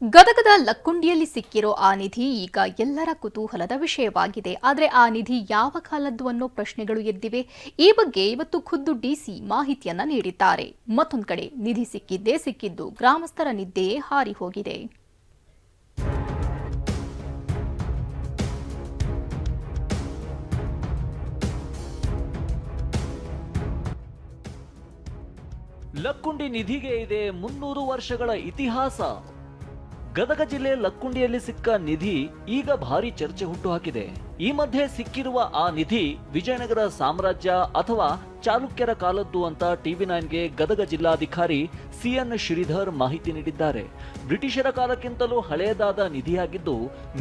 ಗದಗದ ಲಕ್ಕುಂಡಿಯಲ್ಲಿ ಸಿಕ್ಕಿರೋ ಆ ನಿಧಿ ಈಗ ಎಲ್ಲರ ಕುತೂಹಲದ ವಿಷಯವಾಗಿದೆ. ಆದರೆ ಆ ನಿಧಿ ಯಾವ ಕಾಲದ್ದು ಅನ್ನೋ ಪ್ರಶ್ನೆಗಳು ಎದ್ದಿವೆ. ಈ ಬಗ್ಗೆ ಇವತ್ತು ಖುದ್ದು ಡಿಸಿ ಮಾಹಿತಿಯನ್ನ ನೀಡಿದ್ದಾರೆ. ಮತ್ತೊಂದು ಕಡೆ ನಿಧಿ ಸಿಕ್ಕಿದ್ದು ಗ್ರಾಮಸ್ಥರ ನಿದ್ದೆಯೇ ಹಾರಿ ಹೋಗಿದೆ. ಲಕ್ಕುಂಡಿ ನಿಧಿಗೆ ಇದೆ 300 ವರ್ಷಗಳ ಇತಿಹಾಸ. ಗದಗ ಜಿಲ್ಲೆ ಲಕ್ಕುಂಡಿಯಲ್ಲಿ ಸಿಕ್ಕ ನಿಧಿ ಈಗ ಭಾರಿ ಚರ್ಚೆ ಹುಟ್ಟುಹಾಕಿದೆ. ಈ ಮಧ್ಯೆ ಸಿಕ್ಕಿರುವ ಆ ನಿಧಿ ವಿಜಯನಗರ ಸಾಮ್ರಾಜ್ಯ ಅಥವಾ ಚಾಲುಕ್ಯರ ಕಾಲದ್ದು ಅಂತ ಟಿವಿ9ಗೆ ಗದಗ ಜಿಲ್ಲಾಧಿಕಾರಿ ಸಿಎನ್ ಶ್ರೀಧರ್ ಮಾಹಿತಿ ನೀಡಿದ್ದಾರೆ. ಬ್ರಿಟಿಷರ ಕಾಲಕ್ಕಿಂತಲೂ ಹಳೆಯದಾದ ನಿಧಿಯಾಗಿದ್ದು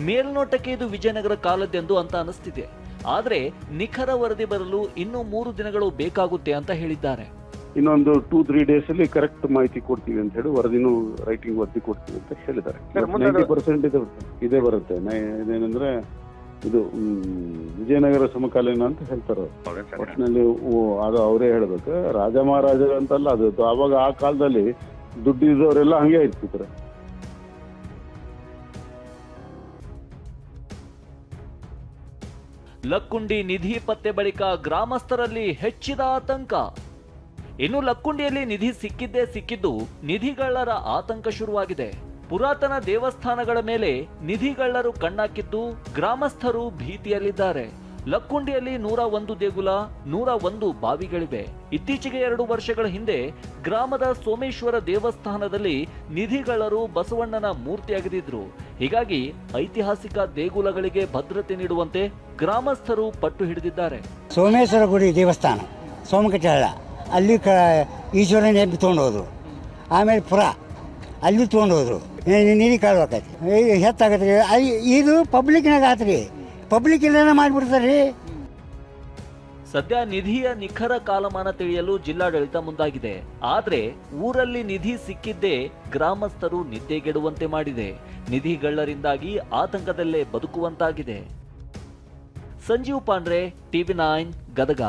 ಮೇಲ್ನೋಟಕ್ಕೆ ಇದು ವಿಜಯನಗರ ಕಾಲದ್ದೆಂದು ಅಂತ ಅನಿಸ್ತಿದೆ. ಆದ್ರೆ ನಿಖರ ವರದಿ ಬರಲು ಇನ್ನೂ 3 ದಿನಗಳು ಬೇಕಾಗುತ್ತೆ ಅಂತ ಹೇಳಿದ್ದಾರೆ. ಇನ್ನೊಂದು 2-3 ಡೇಸ್ ಅಲ್ಲಿ ಕರೆಕ್ಟ್ ಮಾಹಿತಿ ಕೊಡ್ತೀವಿ ಅಂತ ಹೇಳಿ ವರದಿನೂ ರೈಟಿಂಗ್ ವರದಿ ಕೊಡ್ತೀವಿ ಅಂತ ಹೇಳಿದ್ದಾರೆ. 90% ಇದೇ ಬರುತ್ತೆ. ಇದೇನಂದ್ರೆ ಇದು ವಿಜಯನಗರ ಸಮಕಾಲೀನ ಅಂತ ಹೇಳ್ತಾರೆ. ಒಟ್ಟಿನಲ್ಲಿ ಅದು ಅವರೇ ಹೇಳ್ಬೇಕು. ರಾಜ ಮಹಾರಾಜ ಅಂತಲ್ಲ ಅದು. ಆವಾಗ ಆ ಕಾಲದಲ್ಲಿ ದುಡ್ಡಿದ್ದವರೆಲ್ಲ ಹಂಗೆ ಇರ್ತಿದ್ರು. ಲಕ್ಕುಂಡಿ ನಿಧಿ ಪತ್ತೆ ಬಳಿಕ ಗ್ರಾಮಸ್ಥರಲ್ಲಿ ಹೆಚ್ಚಿದ ಆತಂಕ. ಇನ್ನು ಲಕ್ಕುಂಡಿಯಲ್ಲಿ ನಿಧಿ ಸಿಕ್ಕಿದ್ದು ನಿಧಿಗಳ್ಳರ ಆತಂಕ ಶುರುವಾಗಿದೆ. ಪುರಾತನ ದೇವಸ್ಥಾನಗಳ ಮೇಲೆ ನಿಧಿಗಳ್ಳರು ಕಣ್ಣಾಕಿದ್ದು ಗ್ರಾಮಸ್ಥರು ಭೀತಿಯಲ್ಲಿದ್ದಾರೆ. ಲಕ್ಕುಂಡಿಯಲ್ಲಿ 101 ದೇಗುಲ, 101 ಬಾವಿಗಳಿವೆ. ಇತ್ತೀಚೆಗೆ 2 ವರ್ಷಗಳ ಹಿಂದೆ ಗ್ರಾಮದ ಸೋಮೇಶ್ವರ ದೇವಸ್ಥಾನದಲ್ಲಿ ನಿಧಿಗಳ್ಳರು ಬಸವಣ್ಣನ ಮೂರ್ತಿ ಅಗೆದಿದ್ರು. ಹೀಗಾಗಿ ಐತಿಹಾಸಿಕ ದೇಗುಲಗಳಿಗೆ ಭದ್ರತೆ ನೀಡುವಂತೆ ಗ್ರಾಮಸ್ಥರು ಪಟ್ಟು ಹಿಡಿದಿದ್ದಾರೆ. ಸೋಮೇಶ್ವರ ಗುಡಿ ದೇವಸ್ಥಾನ ಸೋಮಕಚಳ ಅಲ್ಲಿ ಈಶ್ವರನ ಎಬ್ಬಿ ತೊಗೊಂಡೋದ್ರು. ಆಮೇಲೆ ಪುರ ಅಲ್ಲಿ ತೊಗೊಂಡೋದ್ರು. ನೀರಿಗೆ ಕಾಳ್ಬೇಕೈತಿ ಹೆಚ್ಚಾಗತ್ರಿ. ಇದು ಪಬ್ಲಿಕ್ನಾಗ ಆತ್ರಿ. ಪಬ್ಲಿಕ್ ಇಲ್ಲ ಮಾಡಿಬಿಡ್ತಾರೆ. ಸದ್ಯ ನಿಧಿಯ ನಿಖರ ಕಾಲಮಾನ ತಿಳಿಯಲು ಜಿಲ್ಲಾಡಳಿತ ಮುಂದಾಗಿದೆ. ಆದ್ರೆ ಊರಲ್ಲಿ ನಿಧಿ ಸಿಕ್ಕಿದ್ದೇ ಗ್ರಾಮಸ್ಥರು ನಿದ್ದೆಗೆಡುವಂತೆ ಮಾಡಿದೆ. ನಿಧಿಗಳ್ಳರಿಂದಾಗಿ ಆತಂಕದಲ್ಲೇ ಬದುಕುವಂತಾಗಿದೆ. ಸಂಜೀವ್ ಪಾಂಡ್ರೆ, ಟಿವಿ9 ಗದಗ.